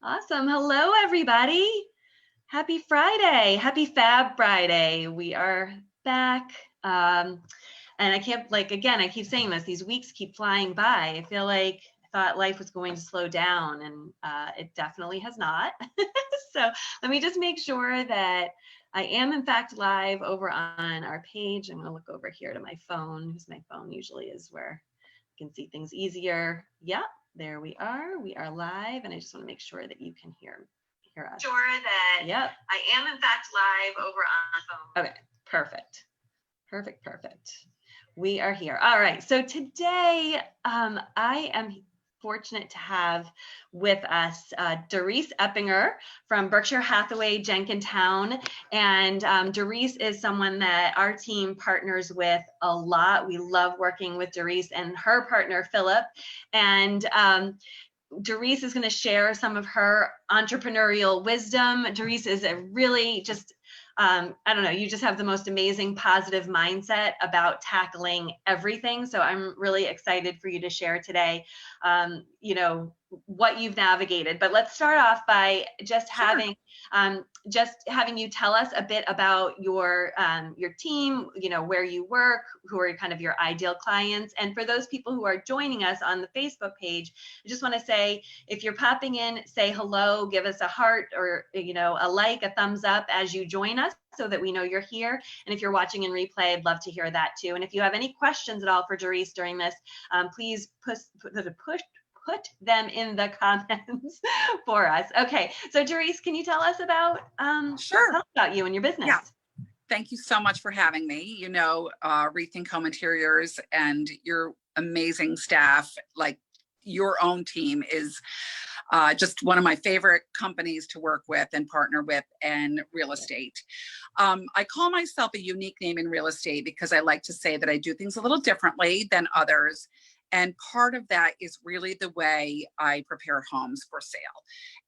Awesome. Hello, everybody. Happy Friday. Happy Fab Friday. We are back. And I can't, again, I keep saying this, these weeks keep flying by. I feel like I thought life was going to slow down, and it definitely has not. So let me just make sure that I am, in fact, live over on our page. I'm going to look over here to my phone, because my phone usually is where I can see things easier. Yep. There we are. We are live, and I just want to make sure that you can hear us. Sure that yep. I am in fact live over on the phone. Okay, perfect. We are here. All right. So today, I am fortunate to have with us Darice Eppinger from Berkshire Hathaway Jenkintown. And Darice is someone that our team partners with a lot. We love working with Darice and her partner, Philip. And Darice is going to share some of her entrepreneurial wisdom. Darice is a really just, I don't know, you just have the most amazing positive mindset about tackling everything. So I'm really excited for you to share today, what you've navigated. But let's start off by just having you tell us a bit about your team, where you work, who are kind of your ideal clients. And for those people who are joining us on the Facebook page, I just want to say, if you're popping in, say hello, give us a heart or, a like, a thumbs up as you join us, so that we know you're here. And if you're watching in replay, I'd love to hear that too. And if you have any questions at all for Darice during this, please put them in the comments for us. Okay, so Darice, can you tell us about Sure. about you and your business? Yeah. Thank you so much for having me. Rethink Home Interiors and your amazing staff, like your own team, is just one of my favorite companies to work with and partner with in real estate. I call myself a unique name in real estate because I like to say that I do things a little differently than others. And part of that is really the way I prepare homes for sale.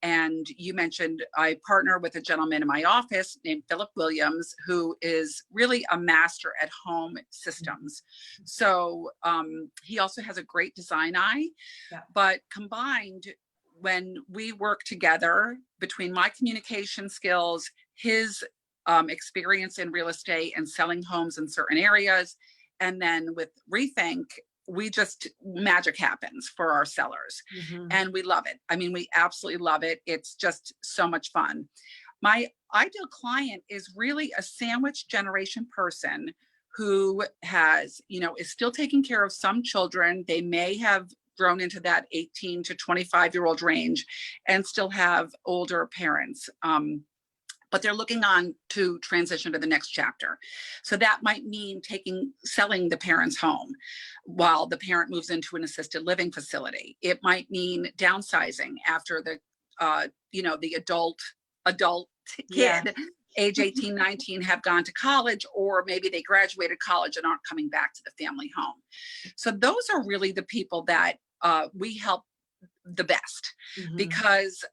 And you mentioned I partner with a gentleman in my office named Philip Williams, who is really a master at home systems. So he also has a great design eye, but combined, when we work together between my communication skills, his experience in real estate and selling homes in certain areas, and then with Rethink, magic happens for our sellers. And we love it. I mean, we absolutely love it. It's just so much fun. My ideal client is really a sandwich generation person who has, is still taking care of some children. They may have grown into that 18 to 25-year-old range and still have older parents. But they're looking on to transition to the next chapter. So that might mean selling the parent's home while the parent moves into an assisted living facility. It might mean downsizing after the adult kid, age 18, 19, have gone to college, or maybe they graduated college and aren't coming back to the family home. So those are really the people that we help the best, because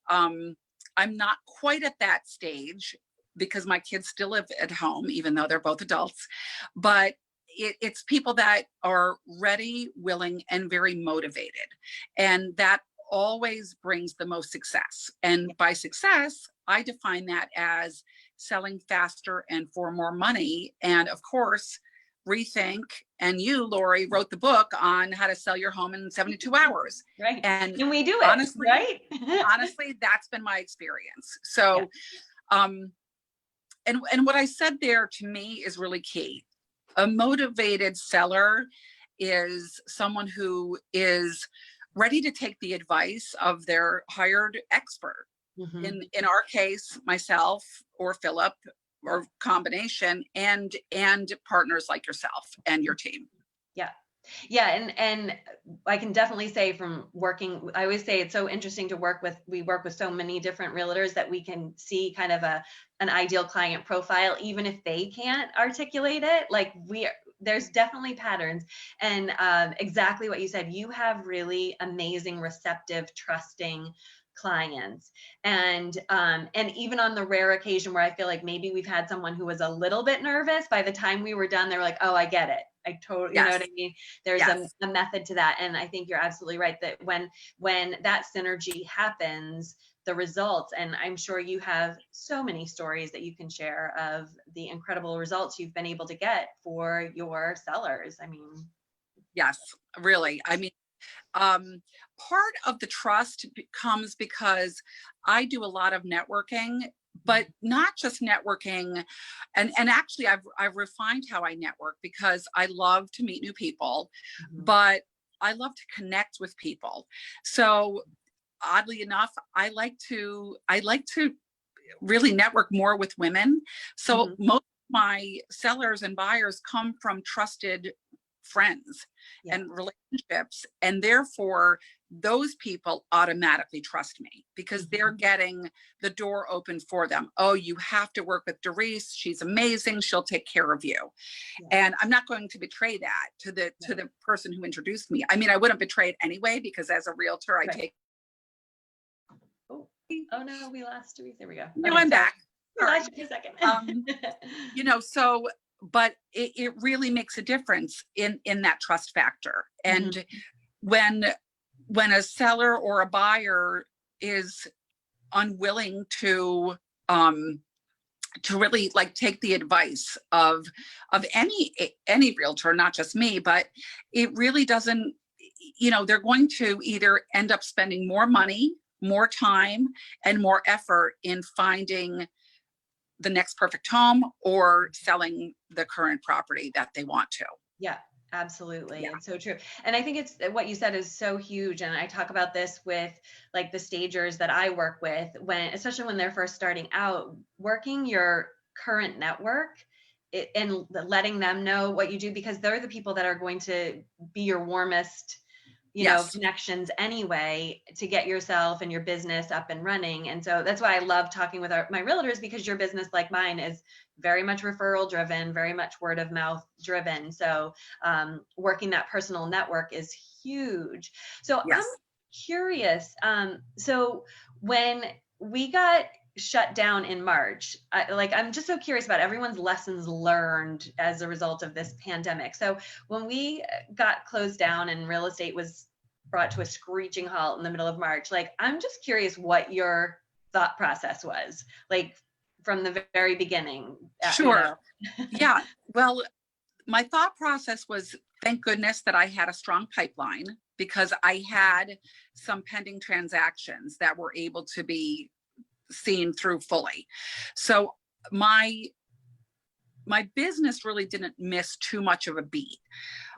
I'm not quite at that stage because my kids still live at home, even though they're both adults. But it's people that are ready, willing, and very motivated. And that always brings the most success. And by success, I define that as selling faster and for more money. And of course, Rethink and you, Lori, wrote the book on how to sell your home in 72 hours. Right. And we do it, honestly, right? Honestly, that's been my experience. So, and what I said there to me is really key. A motivated seller is someone who is ready to take the advice of their hired expert. In our case, myself or Philip, or combination, and partners like yourself and your team. And I can definitely say from working, I always say it's so interesting to work with. We work with so many different realtors that we can see kind of an ideal client profile, even if they can't articulate it. There's definitely patterns, and exactly what you said. You have really amazing, receptive, trusting clients. And even on the rare occasion where I feel like maybe we've had someone who was a little bit nervous, by the time we were done, they were like, oh, I get it. I totally, you know what I mean? There's a method to that. And I think you're absolutely right that when that synergy happens, the results, and I'm sure you have so many stories that you can share of the incredible results you've been able to get for your sellers. I mean, yes, really. I mean, part of the trust comes because I do a lot of networking, but not just networking. And actually I've refined how I network because I love to meet new people, but I love to connect with people. So oddly enough, I like to really network more with women. So most of my sellers and buyers come from trusted friends and relationships, and therefore those people automatically trust me because they're getting the door open for them. Oh, you have to work with Darice. She's amazing. She'll take care of you. And I'm not going to betray that to the person who introduced me. I mean, I wouldn't betray it anyway, because as a realtor, I take. Oh no, we lost Darice. There we go. No, I'm back. We lost you for a second. You know, so, but it really makes a difference in that trust factor. And when a seller or a buyer is unwilling to really like take the advice of any realtor, not just me, but it really doesn't, you know, they're going to either end up spending more money, more time, and more effort in finding the next perfect home or selling the current property that they want to. Yeah, absolutely. It's so true. And I think it's what you said is so huge. And I talk about this with like the stagers that I work with, especially when they're first starting out, working your current network and letting them know what you do, because they're the people that are going to be your warmest, you know, connections anyway, to get yourself and your business up and running. And so that's why I love talking with my realtors, because your business, like mine, is very much referral driven, very much word of mouth driven. So working that personal network is huge. So I'm curious. So when we got shut down in March, I'm just so curious about everyone's lessons learned as a result of this pandemic. So when we got closed down and real estate was brought to a screeching halt in the middle of March, like, I'm just curious what your thought process was, like, from the very beginning. Sure. Yeah. Well, my thought process was, thank goodness that I had a strong pipeline, because I had some pending transactions that were able to be seen through fully. So my business really didn't miss too much of a beat.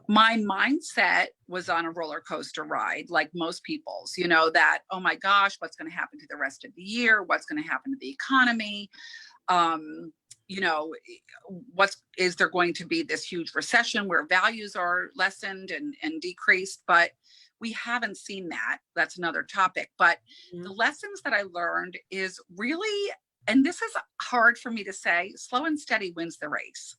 My mindset was on a roller coaster ride, like most people's, you know, that, oh my gosh, what's going to happen to the rest of the year? What's going to happen to the economy? You know, is there going to be this huge recession where values are lessened and decreased? But we haven't seen that. That's another topic. But the lessons that I learned is really, and this is hard for me to say, slow and steady wins the race.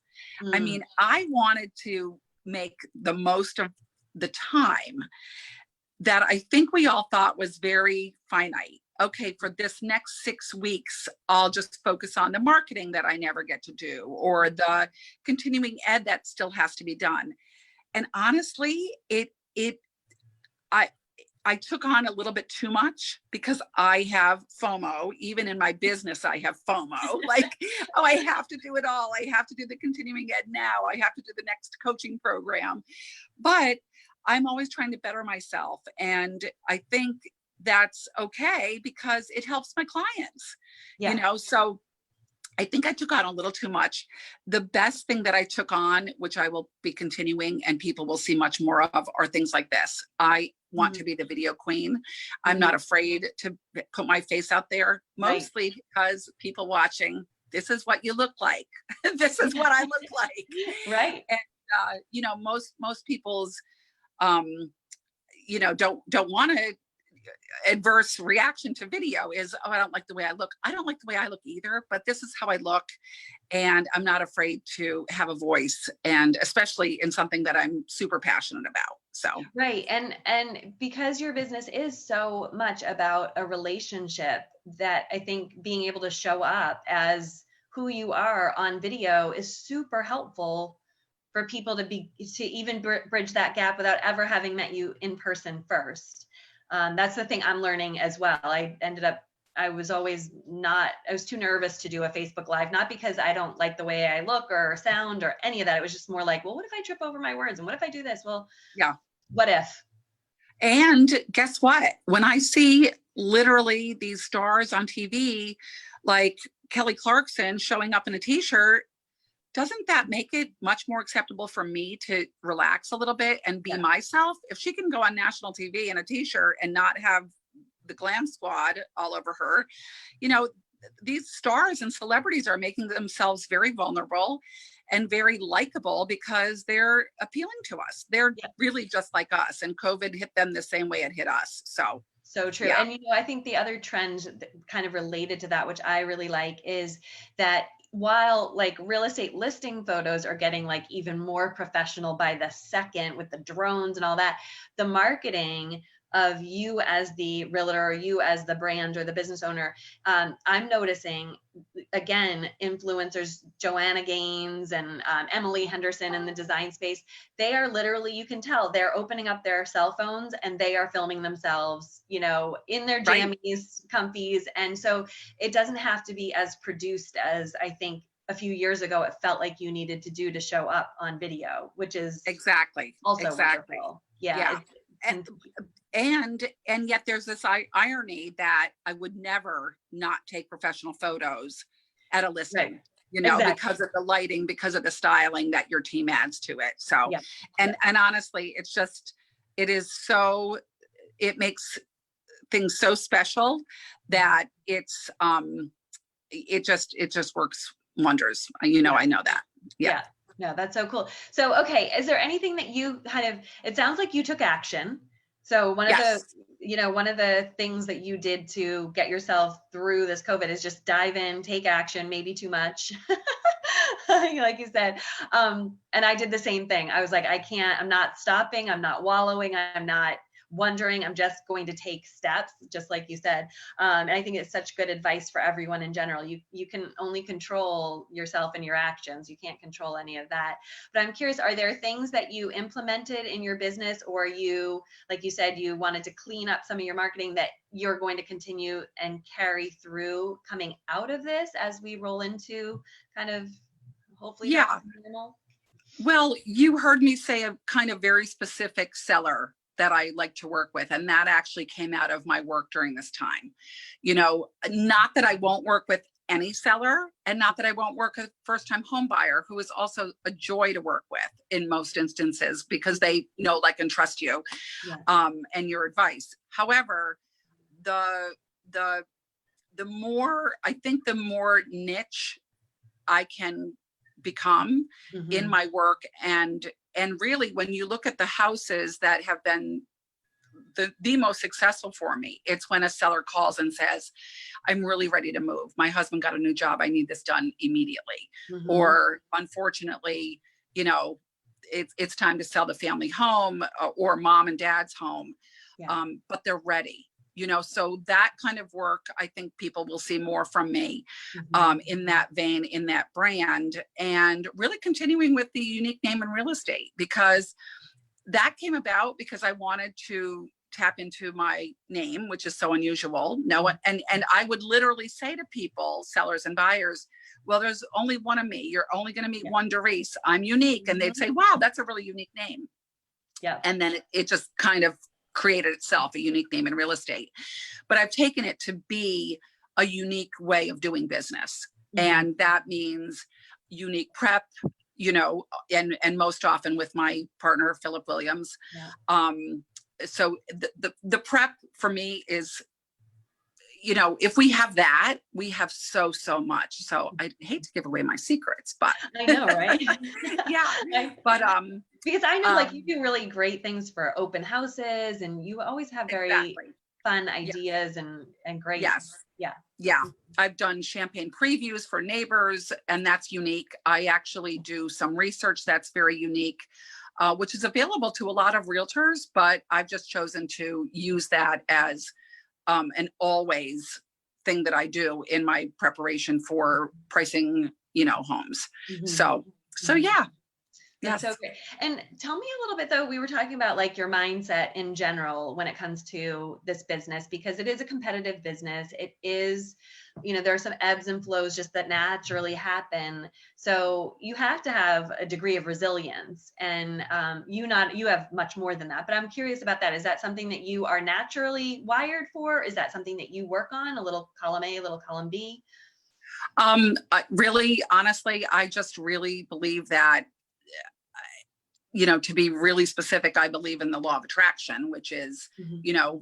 I mean, I wanted to make the most of the time that I think we all thought was very finite. Okay, for this next 6 weeks, I'll just focus on the marketing that I never get to do, or the continuing ed that still has to be done. And honestly, I took on a little bit too much, because I have FOMO. Even in my business, I have FOMO. Like, oh, I have to do it all. I have to do the continuing ed now. I have to do the next coaching program. But I'm always trying to better myself. And I think that's okay, because it helps my clients, you know? So I think I took on a little too much. The best thing that I took on, which I will be continuing and people will see much more of, are things like this. I want to be the video queen. I'm not afraid to put my face out there, mostly because people watching, this is what you look like. This is what I look like. Right. And, you know, most people's, you know, don't want to adverse reaction to video is, oh, I don't like the way I look. I don't like the way I look either, but this is how I look. And I'm not afraid to have a voice, and especially in something that I'm super passionate about. So right. And because your business is so much about a relationship, that I think being able to show up as who you are on video is super helpful for people to even bridge that gap without ever having met you in person first. That's the thing I'm learning as well. I was too nervous to do a Facebook Live, not because I don't like the way I look or sound or any of that. It was just more like, well, what if I trip over my words? And what if I do this? Well, yeah. What if? And guess what? When I see literally these stars on TV, like Kelly Clarkson showing up in a t-shirt, doesn't that make it much more acceptable for me to relax a little bit and be myself? If she can go on national TV in a t-shirt and not have the glam squad all over her, you know, these stars and celebrities are making themselves very vulnerable and very likable because they're appealing to us. They're really just like us, and COVID hit them the same way it hit us. So true. Yeah. And, you know, I think the other trend kind of related to that, which I really like, is that while like real estate listing photos are getting like even more professional by the second with the drones and all that, the marketing of you as the realtor, or you as the brand or the business owner, I'm noticing, again, influencers, Joanna Gaines and Emily Henderson in the design space, they are literally, you can tell, they're opening up their cell phones and they are filming themselves, you know, in their jammies, comfies. And so it doesn't have to be as produced as I think a few years ago it felt like you needed to do to show up on video, which is also wonderful. Yeah. And yet there's this irony that I would never not take professional photos at a listing, you know, because of the lighting, because of the styling that your team adds to it. So, and honestly, it's just, it makes things so special that it's, it just works wonders. You know, I know that. Yeah. No, that's so cool. So, okay. Is there anything that you it sounds like you took action. So one of the things that you did to get yourself through this COVID is just dive in, take action, maybe too much, like you said. And I did the same thing. I was like, I'm not stopping. I'm not wallowing. I'm not wondering. I'm just going to take steps, just like you said. And I think it's such good advice for everyone in general. You can only control yourself and your actions. You can't control any of that. But I'm curious, are there things that you implemented in your business, or you, like you said, you wanted to clean up some of your marketing that you're going to continue and carry through coming out of this as we roll into kind of hopefully normal? Well, you heard me say a kind of very specific seller that I like to work with. And that actually came out of my work during this time. You know, not that I won't work with any seller, and not that I won't work with a first-time home buyer, who is also a joy to work with in most instances, because they know, like, and trust you and your advice. However, the more, I think the more niche I can become in my work, and really, when you look at the houses that have been the most successful for me, it's when a seller calls and says, I'm really ready to move. My husband got a new job. I need this done immediately. Or unfortunately, you know, it's time to sell the family home or mom and dad's home, but they're ready. You know, so that kind of work, I think people will see more from me in that vein, in that brand, and really continuing with the unique name in real estate, because that came about because I wanted to tap into my name, which is so unusual. And I would literally say to people, sellers and buyers, well, there's only one of me. You're only going to meet one Darice. I'm unique. And they'd say, wow, that's a really unique name. Yeah. And then it just kind of created itself, a unique name in real estate. But I've taken it to be a unique way of doing business. And that means unique prep, you know, and most often with my partner, Philip Williams. So the prep for me is, you know, if we have that, we have so much. So I hate to give away my secrets, but I know, right? But because I know, like, you do really great things for open houses, and you always have very fun ideas and great. Yes. Yeah. Yeah. I've done champagne previews for neighbors, and that's unique. I actually do some research that's very unique, which is available to a lot of realtors, but I've just chosen to use that as an always thing that I do in my preparation for pricing, homes. Mm-hmm. So yeah. That's Yes. so great. And tell me a little bit though, we were talking about like your mindset in general when it comes to this business, because it is a competitive business. It is, there are some ebbs and flows just that naturally happen. So you have to have a degree of resilience, and you have much more than that, but I'm curious about that. Is that something that you are naturally wired for? Is that something that you work on, a little column A, a little column B? Really, honestly, I just really believe that, to be really specific, I believe in the law of attraction, which is, Mm-hmm.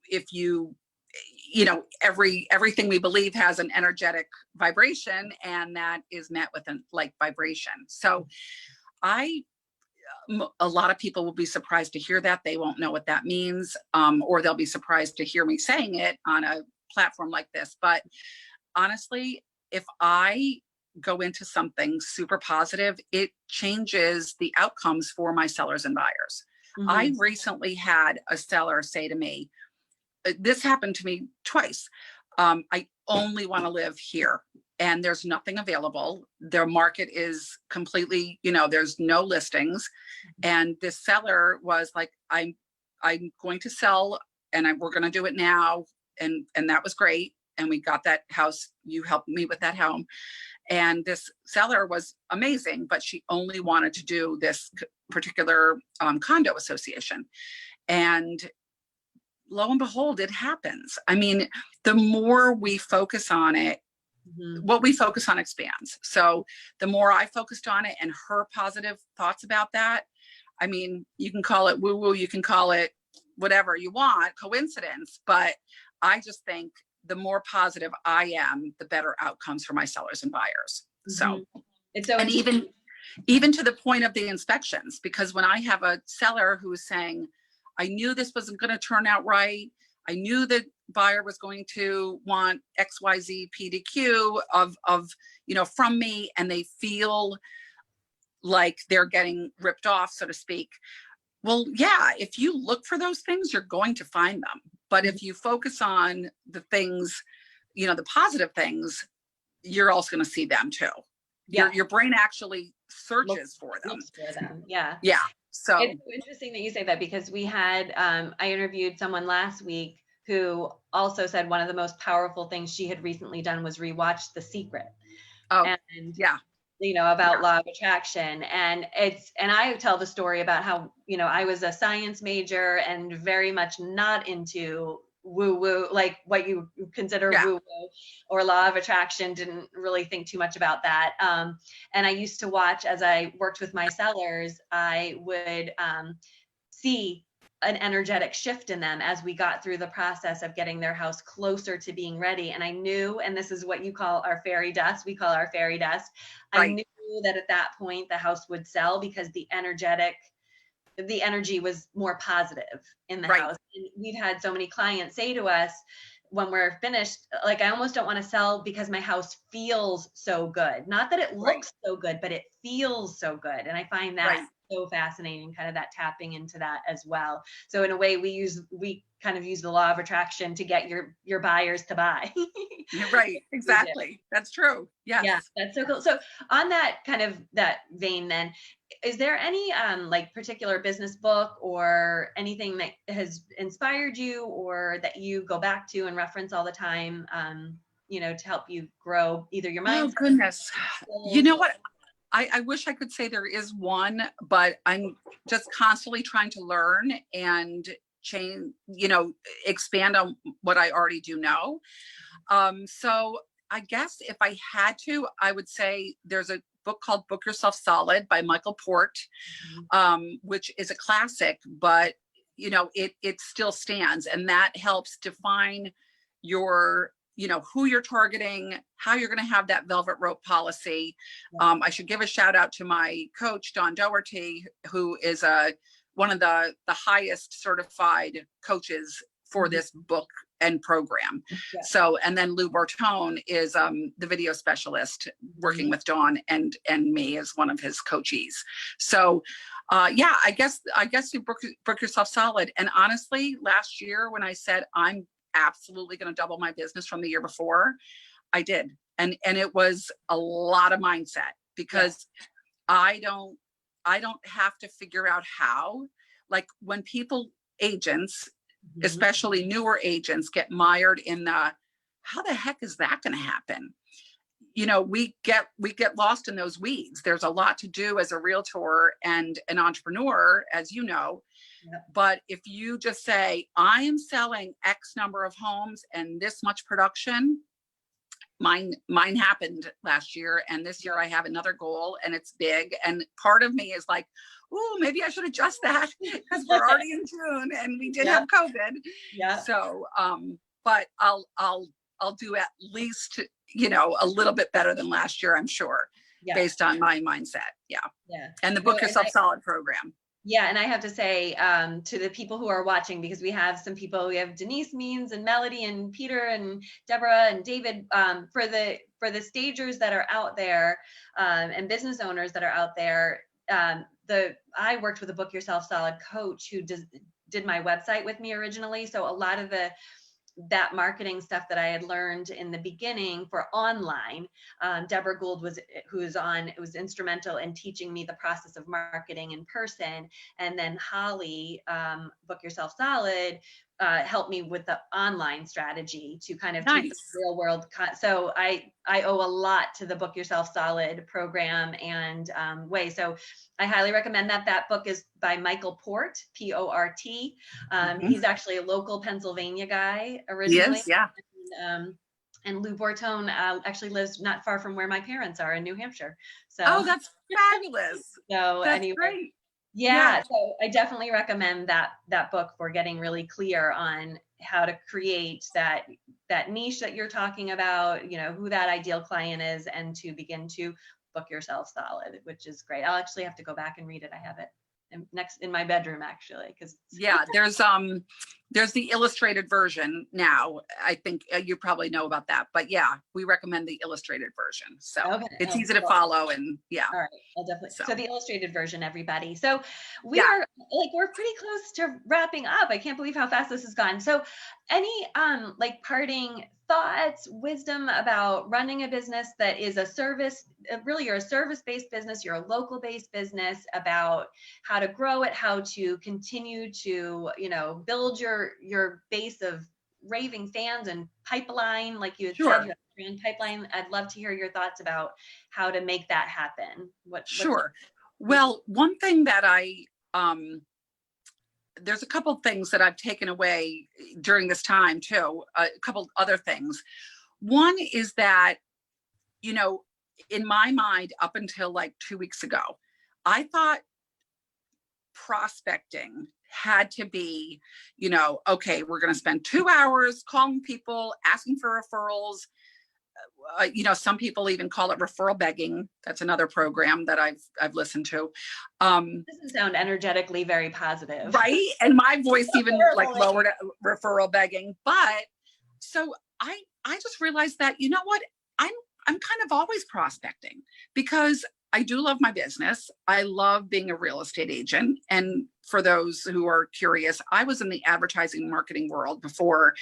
if you, everything we believe has an energetic vibration, and that is met with an like vibration. So a lot of people will be surprised to hear that. They won't know what that means, or they'll be surprised to hear me saying it on a platform like this. But honestly, if I go into something super positive, it changes the outcomes for my sellers and buyers. Mm-hmm. I recently had a seller say to me, this happened to me twice. I only want to live here, and there's nothing available. Their market is completely, there's no listings. And this seller was like, I'm going to sell, and we're going to do it now. And that was great. And we got that house. You helped me with that home. And this seller was amazing, but she only wanted to do this particular condo association. And lo and behold, it happens. I mean, the more we focus on it, what we focus on expands. So the more I focused on it and her positive thoughts about that, I mean, you can call it woo-woo, you can call it whatever you want, coincidence, but I just think the more positive I am, the better outcomes for my sellers and buyers. So, it's so, and even to the point of the inspections, because when I have a seller who is saying, I knew this wasn't going to turn out right, I knew the buyer was going to want XYZ PDQ from me, and they feel like they're getting ripped off, so to speak. Well, yeah, if you look for those things, you're going to find them. But if you focus on the things, the positive things, you're also going to see them too. Yeah. Your brain actually searches for them. Looks for them. Yeah. Yeah. So it's so interesting that you say that, because we had, I interviewed someone last week who also said one of the most powerful things she had recently done was rewatch The Secret. Oh, and yeah. About law of attraction. And I tell the story about how, I was a science major and very much not into woo-woo, like what you consider woo-woo or law of attraction, didn't really think too much about that. And I used to watch, as I worked with my sellers, I would see an energetic shift in them as we got through the process of getting their house closer to being ready. And I knew, and this is what you call our fairy dust, we call our fairy dust. Right. I knew that at that point the house would sell, because the energy was more positive in the house. And we've had so many clients say to us when we're finished, like, I almost don't want to sell because my house feels so good. Not that it looks so good, but it feels so good. And I find that so fascinating, kind of that tapping into that as well. So in a way, we kind of use the law of attraction to get your buyers to buy. Right. Exactly. That's true. Yes. Yeah, that's so cool. So on that kind of that vein, then, is there any like particular business book or anything that has inspired you, or that you go back to and reference all the time, to help you grow either your mindset? Oh goodness. You know what? I wish I could say there is one, but I'm just constantly trying to learn and change, expand on what I already do know. So I guess if I had to, I would say there's a book called Book Yourself Solid by Michael Port, which is a classic, but it still stands, and that helps define your, who you're targeting, how you're going to have that velvet rope policy. I should give a shout out to my coach, Don Doherty, who is one of the highest certified coaches for this book and program. Yeah. So, and then Lou Bertone is the video specialist working with Dawn and me as one of his coachees. So yeah, I guess you book yourself solid. And honestly, last year when I said I'm absolutely going to double my business from the year before, I did. And it was a lot of mindset, because I don't have to figure out how. Like when agents, especially newer agents, get mired in how the heck is that going to happen? You know, we get lost in those weeds. There's a lot to do as a realtor and an entrepreneur, as you know. Yep. But if you just say, I am selling X number of homes and this much production, mine happened last year, and this year I have another goal and it's big. And part of me is like, oh, maybe I should adjust that, because we're already in June and we did have COVID. Yeah. So, but I'll do at least, you know, a little bit better than last year, I'm sure, based on my mindset. Yeah. And the Book Yourself Solid program. Yeah, and I have to say to the people who are watching, because we have some people, we have Denise Means and Melody and Peter and Deborah and David, for the stagers that are out there and business owners that are out there. I worked with a Book Yourself Solid coach who did my website with me originally. So a lot of that marketing stuff that I had learned in the beginning for online, Deborah Gould was instrumental in teaching me the process of marketing in person. And then Holly, Book Yourself Solid, helped me with the online strategy to kind of take the real world. So I owe a lot to the Book Yourself Solid program and way. So I highly recommend that. That book is by Michael Port, P-O-R-T. He's actually a local Pennsylvania guy originally. Yes, yeah. And Lou Bertone actually lives not far from where my parents are in New Hampshire. So that's fabulous. So that's anyway, great. Yeah, so I definitely recommend that book for getting really clear on how to create that niche that you're talking about, you know, who that ideal client is, and to begin to book yourself solid, which is great. I'll actually have to go back and read it. I have it in my bedroom, actually, because there's the illustrated version now. I think you probably know about that, but yeah, we recommend the illustrated version. So it's easy to follow, and All right, I'll definitely. So the illustrated version, everybody. So we're pretty close to wrapping up. I can't believe how fast this has gone. So any parting thoughts, wisdom about running a business that is a service, really you're a service-based business, you're a local-based business, about how to grow it, how to continue to, you know, build your base of raving fans and pipeline, like you had said, you have a brand pipeline. I'd love to hear your thoughts about how to make that happen. Well, one thing that there's a couple things that I've taken away during this time too, a couple other things. One is that, you know, in my mind, up until like 2 weeks ago, I thought prospecting had to be, you know, okay, we're going to spend 2 hours calling people, asking for referrals. You know, some people even call it referral begging. That's another program that I've listened to. Doesn't sound energetically very positive, right? And my voice even like lowered referral begging. But so I just realized that, you know what, I'm kind of always prospecting, because I do love my business. I love being a real estate agent. And for those who are curious, I was in the advertising marketing world before,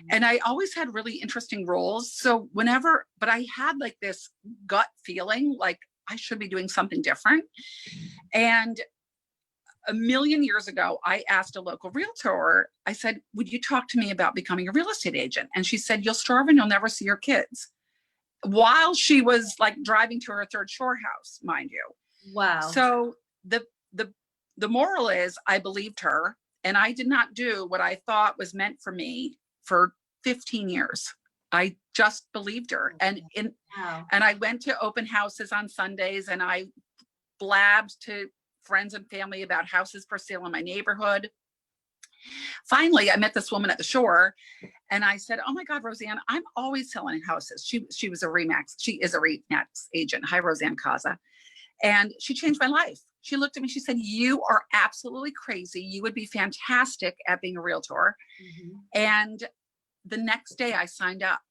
and I always had really interesting roles. So but I had like this gut feeling like I should be doing something different. And a million years ago, I asked a local realtor, I said, would you talk to me about becoming a real estate agent? And she said, you'll starve and you'll never see your kids. While she was like driving to her third shore house, mind you. Wow. So the moral is I believed her, and I did not do what I thought was meant for me for 15 years. I just believed her. And I went to open houses on Sundays, and I blabbed to friends and family about houses for sale in my neighborhood. Finally, I met this woman at the shore, and I said, oh my God, Roseanne, I'm always selling houses. She was a RE/MAX. She is a RE/MAX agent. Hi, Roseanne Kaza. And she changed my life. She looked at me, she said, you are absolutely crazy. You would be fantastic at being a realtor. Mhm. And the next day I signed up,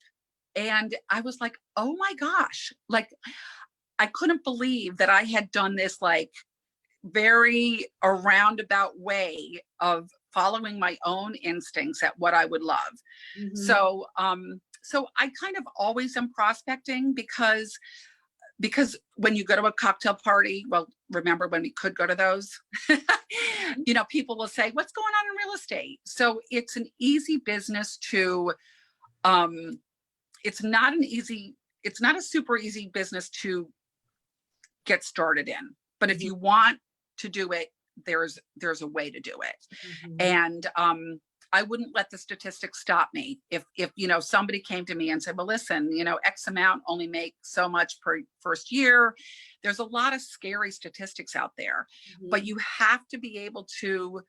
and I was like, oh my gosh, like I couldn't believe that I had done this like very a roundabout way of following my own instincts at what I would love. Mhm. So so I kind of always am prospecting, because when you go to a cocktail party, well, remember when we could go to those, you know, people will say, what's going on in real estate? So it's an easy business to, it's not a super easy business to get started in. But if you want to do it, there's a way to do it. Mhm. And I wouldn't let the statistics stop me. If you know, somebody came to me and said, well, listen, you know, X amount only make so much per first year. There's a lot of scary statistics out there, but Mhm. you have to be able to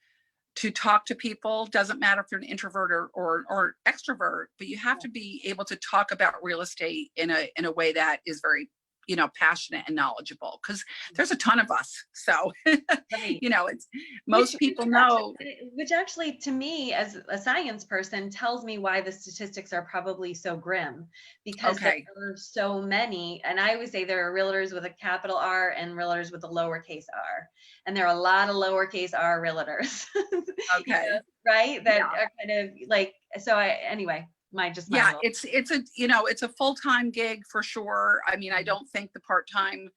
talk to people. Doesn't matter if you're an introvert or extrovert, but you have to be able to talk about real estate in a way that is very, you know, passionate and knowledgeable, because there's a ton of us. So, Right. you know, it's most people know. Which actually, to me, as a science person, tells me why the statistics are probably so grim, because there Okay. are so many. And I always say there are realtors with a capital R and realtors with a lowercase r. And there are a lot of lowercase r realtors, you Okay. know, right? That Yeah. are kind of like, so anyway, my Yeah. little. It's a, you know, it's a full-time gig for sure. I mean, I don't think the part-time,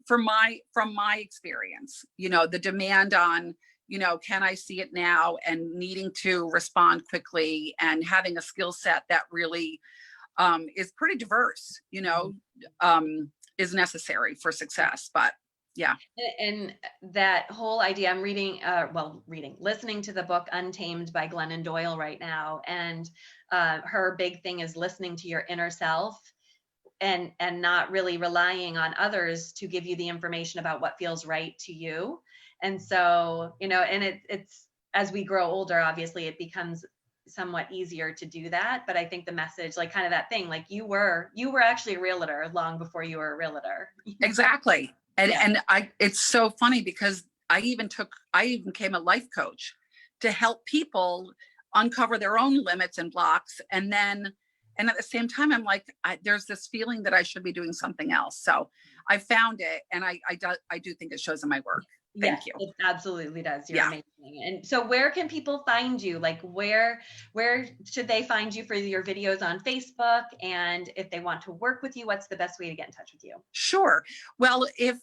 from my experience, you know, the demand on, you know, can I see it now, and needing to respond quickly, and having a skill set that really is pretty diverse, you know, is necessary for success. But yeah. And that whole idea, I'm listening to the book Untamed by Glennon Doyle right now. And her big thing is listening to your inner self, and not really relying on others to give you the information about what feels right to you. And so, you know, and it's as we grow older, obviously it becomes somewhat easier to do that. But I think the message, like kind of that thing, like you were actually a realtor long before you were a realtor. Exactly. Yeah. And it's so funny, because I even became a life coach to help people uncover their own limits and blocks. And at the same time, I'm like, there's this feeling that I should be doing something else. So I found it, and I do think it shows in my work. Yes, Thank you. it absolutely does. You're Yeah. amazing. And so where can people find you? Like where should they find you for your videos on Facebook? And if they want to work with you, what's the best way to get in touch with you? Sure. Well, if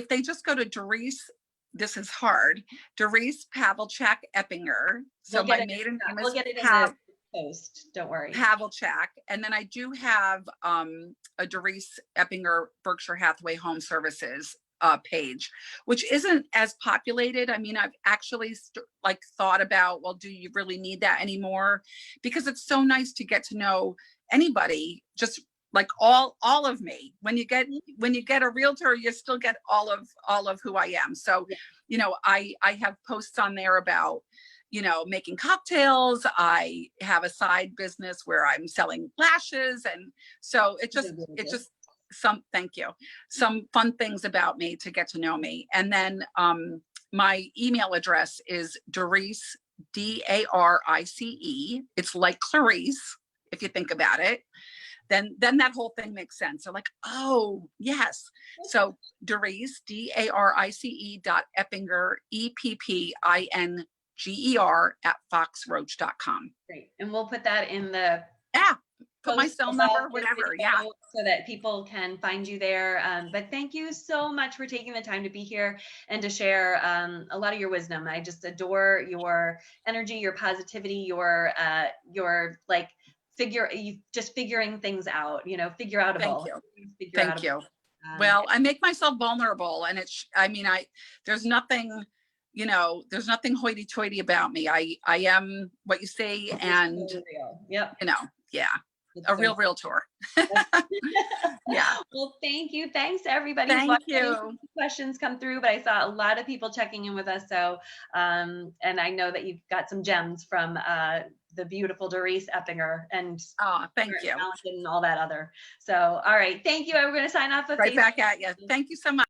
they just go to Darice, this is hard, Darice Pavlicek Eppinger. So my maiden name We'll is get it in the post. Don't worry. Pavlicek. And then I do have a Darice Eppinger Berkshire Hathaway Home Services page, which isn't as populated. I mean, I've actually thought about, well, do you really need that anymore? Because it's so nice to get to know anybody, just like all of me. When you get a realtor, you still get all of who I am. So, you know, I have posts on there about, you know, making cocktails. I have a side business where I'm selling lashes. And so it just thank you. Some fun things about me to get to know me. And then my email address is Darice, Darice. It's like Clarice, if you think about it. Then that whole thing makes sense. So like, oh yes. So Darice, Darice.Eppinger, Eppinger @foxroach.com. Great. And we'll put that in the put my cell number, whatever. Yeah. So that people can find you there. But thank you so much for taking the time to be here and to share a lot of your wisdom. I just adore your energy, your positivity, your like figuring things out, you know, figure outable. Thank you. Well, I make myself vulnerable, and there's nothing, you know, there's nothing hoity-toity about me. I am what you see, and yep. You know, yeah. A real realtor. Yeah. Well, thank you. Thanks everybody. Thank you. Questions come through, but I saw a lot of people checking in with us. So, and I know that you've got some gems from the beautiful Darice Eppinger and thank you. And all that other. So, all right. Thank you. I'm going to sign off. Right back at you. Thank you so much.